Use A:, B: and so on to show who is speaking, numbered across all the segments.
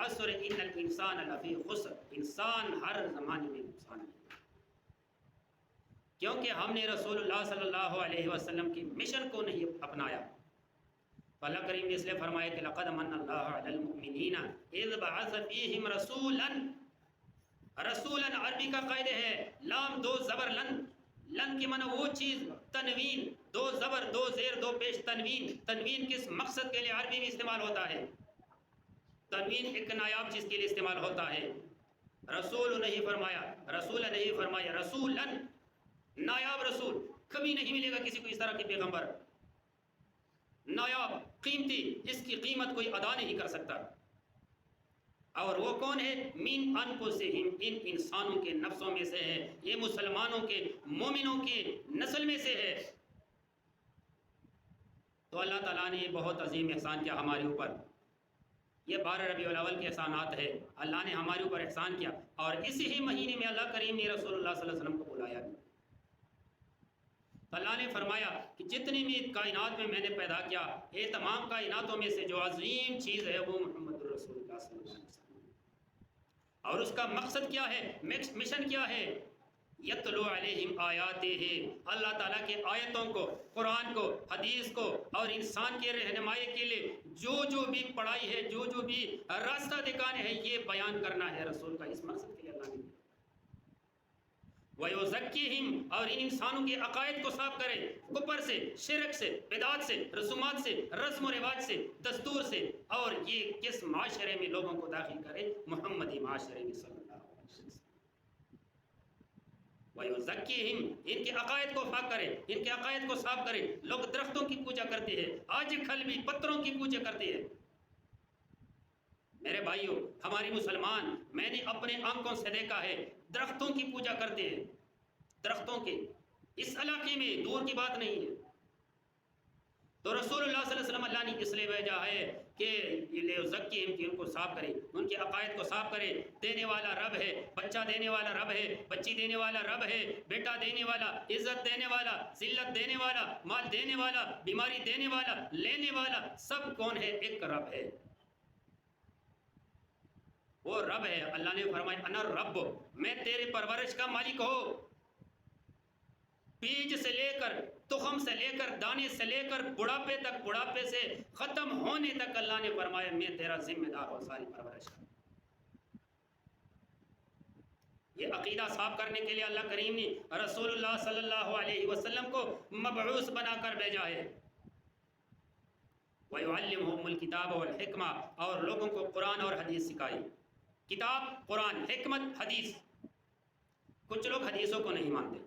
A: والعصر ان الانسان لفی خسر، انسان ہر زمانے میں نقصان ہے، کیونکہ ہم نے رسول اللہ صلی اللہ علیہ وسلم کی مشن کو نہیں اپنایا۔ تو اللہ کریم نے اس لیے فرمایا کہ لقد من اللہ علی المؤمنین اذ بعث فیہم رسولا، رسولا عربی کا قاعدہ ہے لام دو زبر لن، لن کی معنی وہ چیز، تنوین دو زبر دو زیر دو پیش تنوین، تنوین کس مقصد کے لیے عربی میں استعمال ہوتا ہے؟ تنوین ایک نایاب چیز کے لیے استعمال ہوتا ہے۔ رسول نہیں فرمایا، رسول نہیں فرمایا، رسولن، نایاب رسول، کبھی نہیں ملے گا کسی کو اس طرح کے پیغمبر، نایاب قیمتی، جس کی قیمت کوئی ادا نہیں کر سکتا۔ اور وہ کون ہے؟ من انفسہم، ان انسانوں کے نفسوں میں سے ہے، یہ مسلمانوں کے مومنوں کی نسل میں سے ہے۔ تو اللہ تعالیٰ نے بہت عظیم احسان کیا ہمارے اوپر، یہ 12 ربیع الاول کے احسانات ہے، اللہ نے ہمارے اوپر احسان کیا، اور اسی ہی مہینے میں اللہ کریم نے رسول اللہ صلی اللہ علیہ وسلم کو بلایا بھی۔ تو اللہ نے فرمایا کہ جتنی بھی کائنات میں نے پیدا کیا، یہ تمام کائناتوں میں سے جو عظیم چیز ہے وہ محمد رسول اللہ صلی اللہ علیہ وسلم، اور اس کا مقصد کیا ہے، مشن کیا ہے؟ یتلو علیہم آیاتہ، اللہ تعالیٰ کے آیتوں کو، قرآن کو، حدیث کو، اور انسان کے رہنمائی کے لیے جو بھی پڑھائی ہے، جو بھی راستہ دکھانے ہے، یہ بیان کرنا ہے رسول کا، اس مقصد کے لیے اللہ نے دیا۔ وَيُزَكِّهِمْ، اور ان انسانوں کے عقائد کو صاف کرے، کفر سے، شرک سے، بدعات سے، رسومات سے، رسم و رواج سے، دستور سے، اور یہ کس معاشرے میں لوگوں کو داخل کرے؟ محمدی معاشرے میں صلی اللہ علیہ وسلم۔ وَيُزَكِّهِمْ، ان کے عقائد کو پاک کرے، ان کے عقائد کو صاف کرے۔ لوگ درختوں کی پوجا کرتے ہیں، آج کل بھی پتھروں کی پوجا کرتے ہیں۔ میرے بھائیوں، ہماری مسلمان، میں نے اپنے آنکھوں سے دیکھا ہے، درختوں کی پوجا کرتے ہیں، درختوں کے، اس علاقے میں، دور کی بات نہیں ہے۔ تو رسول اللہ صلی اللہ علیہ وسلم اللہ نے اس لیے بھیجا ہے کہ لیزکیہم، کہ ان کو صاف کرے، ان کے عقائد کو صاف کرے۔ دینے والا رب ہے، بچہ دینے والا رب ہے، بچی دینے والا رب ہے، بیٹا دینے والا، عزت دینے والا، ذلت دینے والا، مال دینے والا، بیماری دینے والا، لینے والا، سب کون ہے؟ ایک رب ہے، وہ رب ہے۔ اللہ نے فرمایا انا رب، میں تیرے پرورش کا مالک ہوں، بیج سے لے کر، تخم سے لے کر، دانے سے لے کر بڑھاپے تک، بڑھاپے سے ختم ہونے تک اللہ نے فرمایا میں تیرا ذمہ دار ہوں ساری پرورش کا۔ یہ عقیدہ صاف کرنے کے لیے اللہ کریم نے رسول اللہ صلی اللہ علیہ وسلم کو مبعوث بنا کر بھیجا ہے۔ وَيُعَلِّمُهُمُ الْكِتَابَ وَالْحِکْمَةَ، اور لوگوں کو قرآن اور حدیث سکھائی، کتاب، قرآن، حکمت، حدیث۔ کچھ لوگ حدیثوں کو نہیں مانتے۔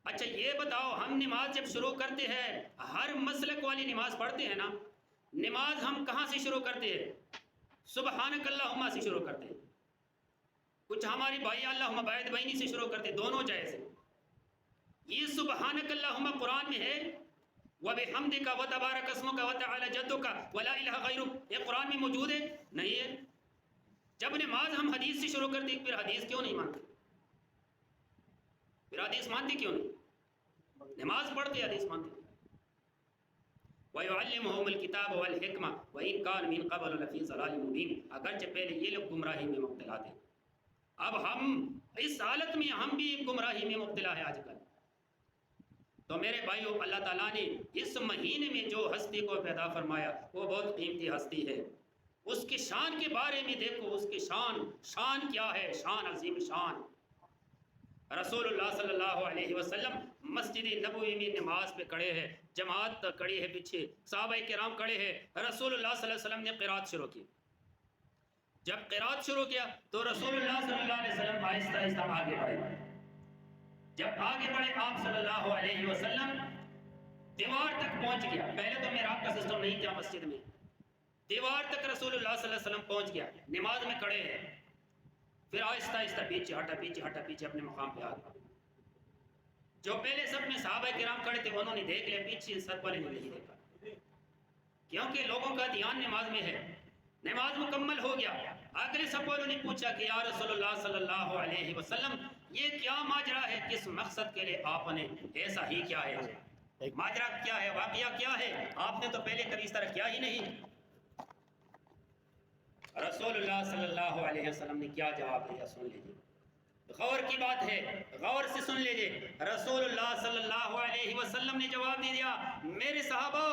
A: اچھا یہ بتاؤ، ہم نماز جب شروع کرتے ہیں، ہر مسلک والی نماز پڑھتے ہیں نا، نماز ہم کہاں سے شروع کرتے ہیں؟ سبحانک اللہم سے شروع کرتے ہیں۔ کچھ ہماری بھائی اللہم باعث بینی سے شروع کرتے ہیں، دونوں جائز ہیں۔ یہ سبحانک اللہم قرآن میں ہے، وَبِحَمْدِكَ وَتَبَارَكَ اسْمُكَ وَتَعَالَى جَدُّكَ وَلَا إِلَٰهَ غَيْرُكَ، یہ قرآن میں موجود ہے؟ نہیں ہے۔ جب نماز ہم حدیث سے شروع کرتے پھر حدیث کیوں نہیں مانتے؟ پھر حدیث مانتے کیوں نہیں؟ نماز پڑھتے حدیث مانتے۔ وَيُعَلِّمُهُمُ الْكِتَابَ وَالْحِکْمَةَ وَإِنْ كَانُوا مِنْ قَبْلُ لَفِي ضَلَالٍ مُبِينٍ، اگرچہ پہلے یہ لوگ گمراہی میں مبتلا تھے، اب ہم اس حالت میں ہم بھی گمراہی میں مبتلا ہے آج کل۔ تو میرے بھائیوں، اللہ تعالیٰ نے اس مہینے میں جو ہستی کو پیدا فرمایا وہ بہت قیمتی ہستی ہے۔ اس کی شان کے بارے میں دیکھو، اس کی شان کیا ہے؟ شان عظیم شان۔ رسول اللہ صلی اللہ علیہ وسلم مسجد نبوی میں نماز پہ کھڑے ہیں، جماعت کھڑی ہے پیچھے، صحابہ کرام کھڑے ہیں، رسول اللہ صلی اللہ علیہ وسلم نے قرات شروع کی۔ جب قرات شروع کیا تو رسول اللہ صلی اللہ علیہ وسلم آہستہ آہستہ آگے بڑھے۔ جب آگے بڑھے آپ صلی اللہ علیہ وسلم دیوار تک پہنچ گیا۔ پہلے تو محراب کا سسٹم نہیں تھا مسجد میں، دیوار تک رسول اللہ صلی اللہ علیہ وسلم پہنچ گیا، نماز میں کھڑے ہیں، پھر آہستہ آہستہ پیچھے ہٹا، پیچھے ہٹا، پیچھے اپنے مقام پہ آ گیا۔ جو پہلے سب میں صحابہ کرام کھڑے تھے انہوں نے دیکھ لیا، پیچھے سب والے نے نہیں دیکھا، کیونکہ لوگوں کا دھیان نماز میں ہے۔ نماز مکمل ہو گیا، آخری سب والوں نے پوچھا کہ یا رسول اللہ صلی اللہ علیہ وسلم یہ کیا ماجرا ہے؟ کس مقصد کے لیے آپ نے ایسا ہی کیا ہے؟ ماجرا کیا ہے؟ واقعہ کیا ہے؟ آپ نے تو پہلے کبھی اس طرح کیا ہی نہیں۔ رسول اللہ صلی اللہ علیہ وسلم نے کیا جواب دیا سن لیجیے، غور کی بات ہے، غور سے سن لیجیے۔ رسول اللہ صلی اللہ علیہ وسلم نے جواب دے دیا، میرے صحابہ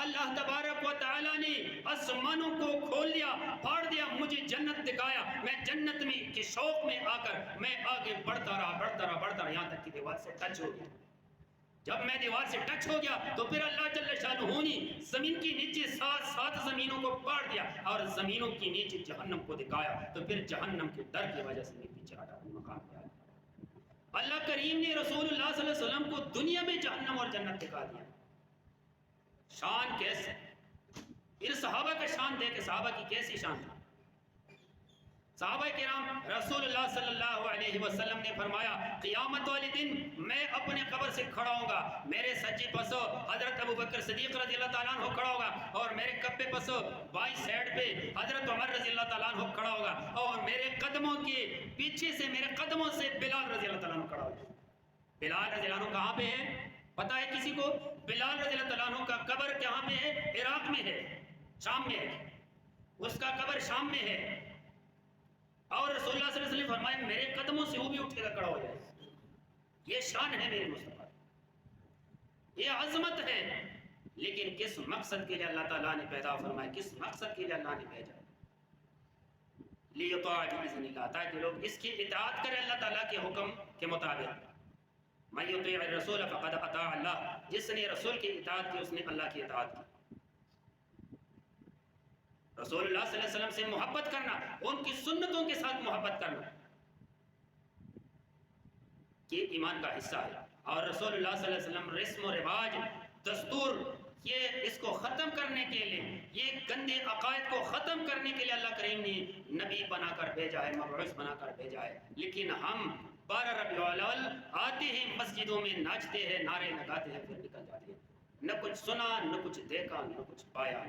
A: اللہ تبارک و تعالیٰ نے آسمانوں کو کھول دیا، پھاڑ دیا، مجھے جنت دکھایا، میں جنت میں کے شوق میں آ کر میں آگے بڑھتا رہا یہاں تک کہ دیوار سے ٹچ ہو گیا۔ جب میں دیوار سے ٹچ ہو گیا تو پھر اللہ جل شانہ نے زمین کے نیچے سات زمینوں کو پاڑ دیا اور زمینوں کے نیچے جہنم کو دکھایا، تو پھر جہنم کے ڈر کی وجہ سے میں پیچھے ہٹا مقام پہ آیا۔ اللہ کریم نے رسول اللہ صلی اللہ علیہ وسلم کو دنیا میں جہنم اور جنت دکھا دیا۔ شان کیسے؟ پھر صحابہ کا شان دیکھے، صحابہ کی کیسی شان تھی۔ صحابہ کرام رسول اللہ صلی اللہ علیہ وسلم نے فرمایا قیامت والے دن میں اپنے قبر سے کھڑا ہوں گا، میرے سجے پسو حضرت ابوبکر صدیق رضی اللہ تعالیٰ عنہ کھڑا ہوگا، اور میرے کبے پسو بائیں سائڈ پہ حضرت عمر رضی اللہ تعالیٰ عنہ کھڑا ہوگا، اور میرے قدموں کے پیچھے سے میرے قدموں سے بلال رضی اللہ تعالیٰ عنہ کھڑا ہوگا۔ بلال رضی اللہ عنہ کہاں پہ ہے پتہ ہے کسی کو؟ بلال رضی اللہ تعالیٰ عنہ کا قبر کہاں پہ ہے؟ عراق میں ہے، شام میں ہے، اس کا قبر شام میں ہے، اور رسول اللہ صلی اللہ علیہ وسلم فرمائے میرے قدموں سے وہ بھی اٹھ کے کھڑا ہو جائے۔ یہ شان ہے میرے مصطفیٰ، یہ عظمت ہے، لیکن کس مقصد کے لیے اللہ تعالیٰ نے پیدا فرمایا، کس مقصد کے لیے اللہ نے بھیجا؟ لیطاع بإذن اللہ، تاکہ لوگ اس کی اطاعت کریں اللہ تعالیٰ کے حکم کے مطابق۔ من یطیع الرسول فقد اطاع اللہ، جس نے رسول کی اطاعت کی اس نے اللہ کی اطاعت کی۔ رسول اللہ صلی اللہ علیہ وسلم سے محبت کرنا، ان کی سنتوں کے ساتھ محبت کرنا، یہ ایمان کا حصہ ہے۔ اور رسول اللہ صلی اللہ علیہ وسلم رسم و رواج، دستور، یہ اس کو ختم کرنے کے لیے، یہ گندے عقائد کو ختم کرنے کے لیے اللہ کریم نے نبی بنا کر بھیجا ہے، مبعوث بنا کر بھیجا ہے۔ لیکن ہم 12 ربیع الاول آتے ہیں، مسجدوں میں ناچتے ہیں، نعرے لگاتے ہیں، پھر نکل جاتے ہیں، نہ کچھ سنا، نہ کچھ دیکھا، نہ کچھ پایا۔